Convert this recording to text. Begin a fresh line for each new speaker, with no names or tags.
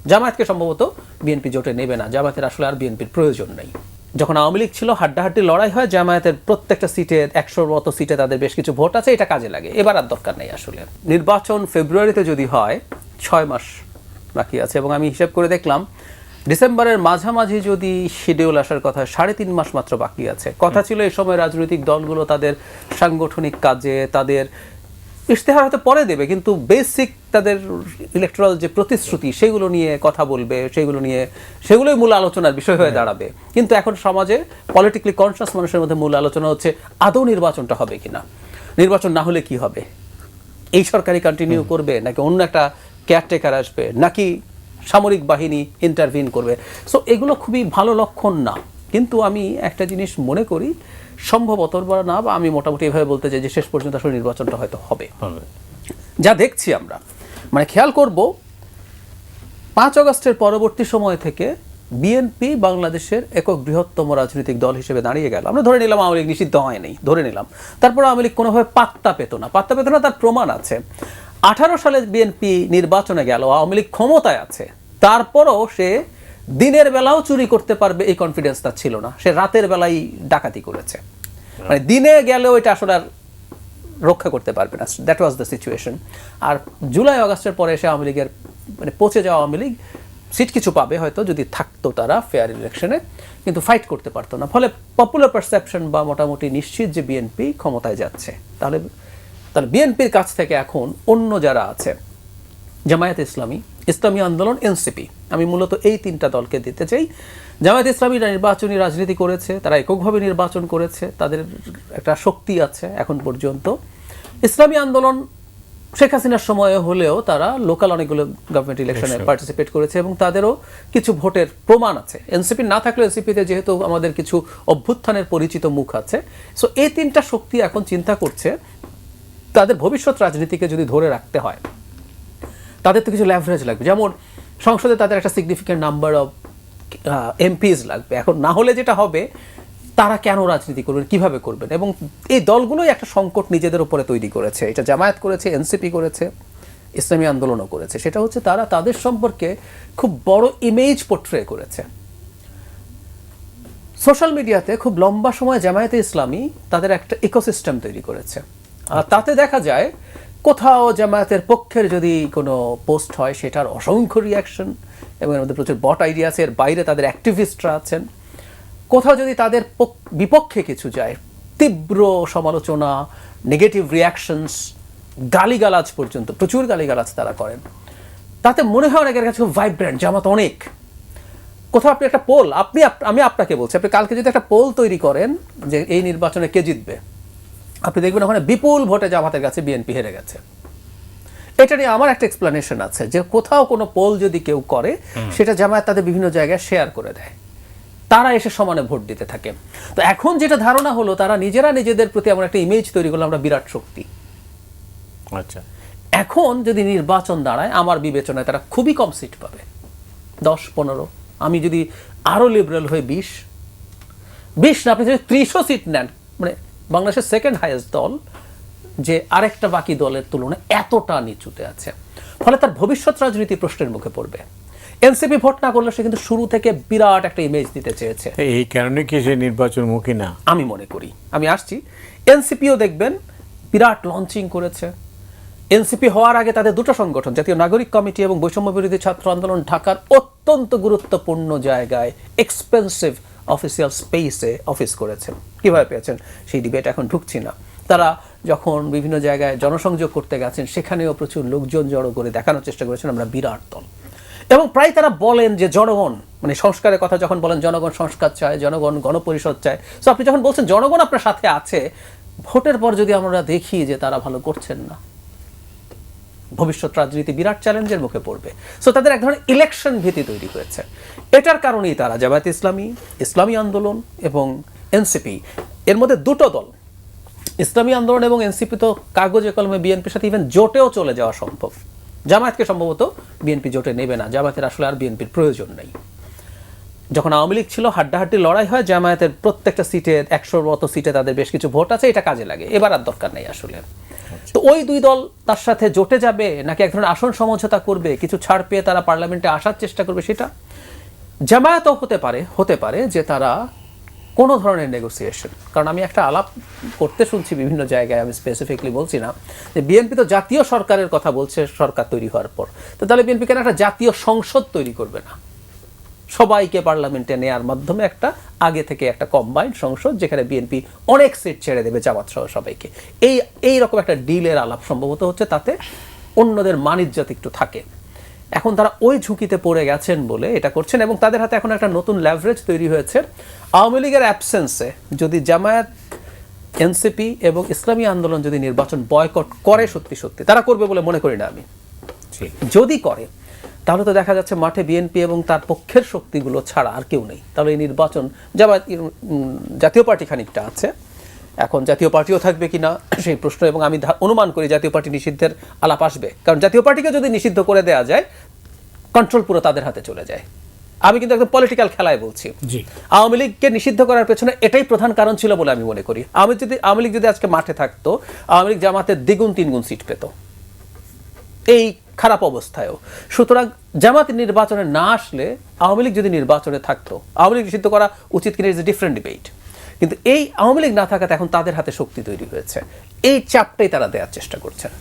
জামায়াতকে সম্ভবত বিএনপি জোটে নেবে না, জামায়াতের আসলে আর বিএনপির প্রয়োজন নেই। যখন আওয়ামী লীগ ছিল হাড্ডাহাড্ডি লড়াই হয়, জামায়াতের প্রত্যেকটা সিটে 100-র মতো সিটে তাদের বেশ কিছু ভোট আছে, এটা কাজে লাগে। এবার আর দরকার নেই আসলে। নির্বাচন ফেব্রুয়ারিতে যদি হয়, 6 মাস বাকি আছে, এবং আমি হিসাব করে দেখলাম ডিসেম্বরের মাঝামাঝি যদি শিডিউল আসার কথা, 3.5 মাস মাত্র বাকি আছে। কথা ছিল এই সময় রাজনৈতিক দলগুলো তাদের সাংগঠনিক কাজে, তাদের ইশতেহার হয়তো পরে দেবে, কিন্তু বেসিক তাদের ইলেকট্রাল যে প্রতিশ্রুতি সেগুলো নিয়ে কথা বলবে, সেগুলোই মূল আলোচনার বিষয় হয়ে দাঁড়াবে। কিন্তু এখন সমাজে পলিটিক্যালি কনসিয়াস মানুষের মধ্যে মূল আলোচনা হচ্ছে আদৌ নির্বাচনটা হবে কিনা, নির্বাচন না হলে কি হবে, এই সরকারই কন্টিনিউ করবে নাকি অন্য একটা কেয়ারটেকার আসবে, নাকি সামরিক বাহিনী ইন্টারভিন করবে। সো এগুলো খুবই ভালো লক্ষণ না। কিন্তু আমি একটা জিনিস মনে করি, সম্ভবত না, বা আমি মোটামুটি এভাবে বলতে চাই যে শেষ পর্যন্ত আসলে নির্বাচনটা হয়তো হবে। যা দেখছি আমরা, মানে খেয়াল করব 5 আগস্টের পরবর্তী সময় থেকে বিএনপি বাংলাদেশের একক বৃহত্তম রাজনৈতিক দল হিসেবে দাঁড়িয়ে গেল। আমরা ধরে নিলাম আওয়ামী লীগ নিষিদ্ধ হয়নি, ধরে নিলাম, তারপর আওয়ামী লীগ কোনোভাবে পাত্তা পেত না, তার প্রমাণ আছে। 18 সালে বিএনপি নির্বাচনে গেল, আওয়ামী লীগ ক্ষমতায় আছে, তারপরও সে দিনের বেলাও চুরি করতে পারবে এই কনফিডেন্স তার ছিল না। সে রাতের বেলায় ডাকাতি করেছে, মানে দিনে গেলেও এটা আসলে আর রক্ষা করতে পারবে না। That was the situation. আর জুলাই আগস্টের পরে এসে আওয়ামী লীগের মানে পচে যাওয়া আওয়ামী লীগ সিট কিছু পাবে হয়তো যদি থাকতো তারা ফেয়ার ইলেকশনে, কিন্তু ফাইট করতে পারতো না। ফলে পপুলার পারসেপশন বা মোটামুটি নিশ্চিত যে বিএনপি ক্ষমতায় যাচ্ছে। তাহলে বিএনপির কাছ থেকে এখন অন্য যারা আছে, জামায়াত ইসলামী, ইসলামী আন্দোলন, এনসিপি, আমি মূলত এই 3টা দলকে দিতে চাই। জামায়াত ইসলামী নির্বাচনী রাজনীতি করেছে, তারা এককভাবে নির্বাচন করেছে, তাদের একটা শক্তি আছে এখন পর্যন্ত। ইসলামী আন্দোলন শেখ হাসিনার সময়ে হলেও তারা লোকাল অনেকগুলো গভর্নমেন্ট ইলেকশনে পার্টিসিপেট করেছে এবং তাদেরও কিছু ভোটের প্রমাণ আছে। এনসিপি না থাকলে এনসিপিতে যেহেতু আমাদের কিছু অভ্যুত্থানের পরিচিত মুখ আছে, সো এই 3টা শক্তি এখন চিন্তা করছে তাদের ভবিষ্যৎ রাজনীতিকে যদি ধরে রাখতে হয় তাদের তো কিছু লেভারেজ লাগবে, যেমন সংসদে তাদের একটা সিগনিফিক্যান্ট নাম্বার অফ এমপিস লাগবে। এখন না হলে যেটা হবে, তারা কেন রাজনীতি করবেন, কিভাবে করবেন, এবং এই দলগুলোই একটা সংকট নিজেদের উপরে তৈরি করেছে। এটা জামায়াত করেছে, এনসিপি করেছে, ইসলামী আন্দোলনও করেছে। সেটা হচ্ছে তারা তাদের সম্পর্কে খুব বড় ইমেজ পোর্ট্রে করেছে। সোশ্যাল মিডিয়াতে খুব লম্বা সময় জামায়াতে ইসলামী তাদের একটা ইকোসিস্টেম তৈরি করেছে। আর তাতে দেখা যায় কোথাও জামায়াতের পক্ষের যদি কোনো পোস্ট হয় সেটার অসংখ্য রিয়াকশন, এবং এর মধ্যে প্রচুর বট আইডিয়া আছে, এর বাইরে তাদের অ্যাক্টিভিস্টরা আছেন। কোথাও যদি তাদের বিপক্ষে কিছু যায়, তীব্র সমালোচনা, নেগেটিভ রিয়াকশনস, গালিগালাজ পর্যন্ত, প্রচুর গালিগালাজ তারা করেন। তাতে মনে হয় অনেকের কাছে খুব ভাইব্রেন্ট, জামাত অনেক। কোথাও আপনি একটা পোল, আমি আপনাকে বলছি, আপনি কালকে যদি একটা পোল তৈরি করেন যে এই নির্বাচনে কে জিতবে, আপনি দেখবেন ওখানে বিপুল ভোটে জামাতের কাছে বিএনপি হেরে গেছে। এটা নিয়ে আমার একটা এক্সপ্লেনেশন আছে, যে কোথাও কোনো পোল যদি কেউ করে সেটা জামায়াত তাদের বিভিন্ন জায়গায় শেয়ার করে দেয়, তারা এসে সমানে ভোট দিতে থাকে। তো এখন যেটা ধারণা হলো, তারা নিজেরা নিজেদের প্রতি এমন একটা ইমেজ তৈরি করলো, আমরা বিরাট শক্তি।
আচ্ছা,
এখন যদি নির্বাচন দাঁড়ায়, আমার বিবেচনায় তারা খুবই কম সিট পাবে, 10-15। আমি যদি আরো লিবারেল হয়ে 20 না, আপনি যদি 30 সিট নেন, মানে বাংলাদেশের সেকেন্ড হাইয়েস্ট দল যে আরেকটা বাকি দলের তুলনায় এতটা নিচুতে আছে, ফলে তার ভবিষ্যৎ রাজনীতি প্রশ্নের মুখে পড়বে। এনসিপি ভোট না করলে সে কিন্তু শুরু থেকে বিরাট একটা ইমেজ দিতে চেয়েছে।
এই কারণে কি সে নির্বাচনমুখী না?
আমি মনে করি, আমি আসছি, এনসিপিও দেখবেন বিরাট লঞ্চিং করেছে। এনসিপি হওয়ার আগে তাদের 2টো সংগঠন, জাতীয় নাগরিক কমিটি এবং বৈষম্য বিরোধী ছাত্র আন্দোলন, ঢাকার অত্যন্ত গুরুত্বপূর্ণ জায়গায় এক্সপেন্সিভ অফিসিয়াল স্পেসে অফিস করেছেন। কিভাবে পেয়েছেন সেই ডিবেট এখন ঢুকছি না। তারা যখন বিভিন্ন জায়গায় জনসংযোগ করতে গেছেন, সেখানেও প্রচুর লোকজন জড়ো করে দেখানোর চেষ্টা করেছেন আমরা বিরাট দল। এবং প্রায় তারা বলেন যে জনগণ, মানে সংস্কারের কথা যখন বলেন, জনগণ সংস্কার চায়, জনগণ গণপরিষদ চায়। সো আপনি যখন বলছেন জনগণ আপনার সাথে আছে, ভোটের পর যদি আমরা দেখি যে তারা ভালো করছেন না, ভবিষ্যৎ রাজনীতি বিরাট চ্যালেঞ্জের মুখে পড়বে। সো তাদের এক ধরনের ইলেকশন ভীতি তৈরি হয়েছে। এটার কারণেই তারা জামায়াত ইসলামী, ইসলামী আন্দোলন এবং এনসিপি, এর মধ্যে 2টো দল, ইসলামী আন্দোলন এবং এনসিপি তো কাগজে কলমে বিএনপির সাথে ইভেন জোটেও চলে যাওয়া সম্ভব। জামায়াতকে সম্ভবত বিএনপি জোটে নেবে না, জামায়াতের আসলে আর বিএনপির প্রয়োজন নেই। যখন আওয়ামী লীগ ছিল হাড্ডাহাড্ডি লড়াই হয়, জামায়াতের প্রত্যেকটা সিটে 100-র মতো সিটে তাদের বেশ কিছু ভোট আছে, এটা কাজে লাগে। এবার আর দরকার নেই আসলে। তো ওই দুই দল তার সাথে জোটে যাবে নাকি এক ধরনের আসন সমঝোতা করবে, কিছু ছাড় পেয়ে তারা পার্লামেন্টে আসার চেষ্টা করবে, সেটা জামায়াতও হতে পারে যে তারা কোনো ধরনের নেগোসিয়েশন। কারণ আমি একটা আলাপ করতে শুনছি বিভিন্ন জায়গায়, আমি স্পেসিফিকলি বলছি না, যে বিএনপি তো জাতীয় সরকারের কথা বলছে সরকার তৈরি হওয়ার পর, তো তাহলে বিএনপি কেন একটা জাতীয় সংসদ তৈরি করবে না, সবাইকে পার্লামেন্টে নেওয়ার মাধ্যমে একটা আগে থেকে একটা কম্বাইন্ড সংসদ যেখানে বিএনপি অনেক সিট ছেড়ে দেবে জামাত সহ সবাইকে, এই রকম একটা ডিলের আলাপ সম্ভবত হচ্ছে, তাতে অন্যদের মানিজ্যত একটু থাকে। এখন তারা ওই ঝুঁকিতে পড়ে গেছেন বলে এটা করছেন, এবং তাদের হাতে এখন একটা নতুন লেভারেজ তৈরি হয়েছে। আওয়ামী লীগের অ্যাবসেন্সে যদি জামায়াত, এনসিপি এবং ইসলামী আন্দোলন যদি নির্বাচন বয়কট করে, সত্যি সত্যি তারা করবে বলে মনে করি না আমি, যদি করে তাহলে তো দেখা যাচ্ছে মাঠে বিএনপি এবং তার পক্ষের শক্তিগুলো ছাড়া আর কেউ নেই। তাহলে এই নির্বাচন জাতীয় পার্টি খানিকটা আছে, এখন জাতীয় পার্টিও থাকবে কি না সেই প্রশ্ন, এবং আমি অনুমান করি জাতীয় পার্টি নিষিদ্ধের আলাপ আসবে, কারণ জাতীয় পার্টিকে যদি নিষিদ্ধ করে দেওয়া যায় কন্ট্রোল পুরো তাদের হাতে চলে যায়। আমি কিন্তু একদম পলিটিক্যাল খেলায় বলছি। আওয়ামী লীগকে নিষিদ্ধ করার পেছনে এটাই প্রধান কারণ ছিল বলে আমি মনে করি। আওয়ামী লীগ যদি আজকে মাঠে থাকতো, আওয়ামী লীগ জামাতের দ্বিগুণ তিনগুণ সিট পেত এই খারাপ অবস্থায়ও। সুতরাং জামাত নির্বাচনে না আসলে আওয়ামী লীগ যদি নির্বাচনে থাকতো, আওয়ামী লীগ নিষিদ্ধ করা উচিত কিনা ইজ এ ডিফারেন্ট ডিবেট, কিন্তু এই আওয়ামী লীগ না থাকাতে এখন তাদের হাতে শক্তি তৈরি হয়েছে, এই চাপটাই তারা দেওয়ার চেষ্টা করছেন।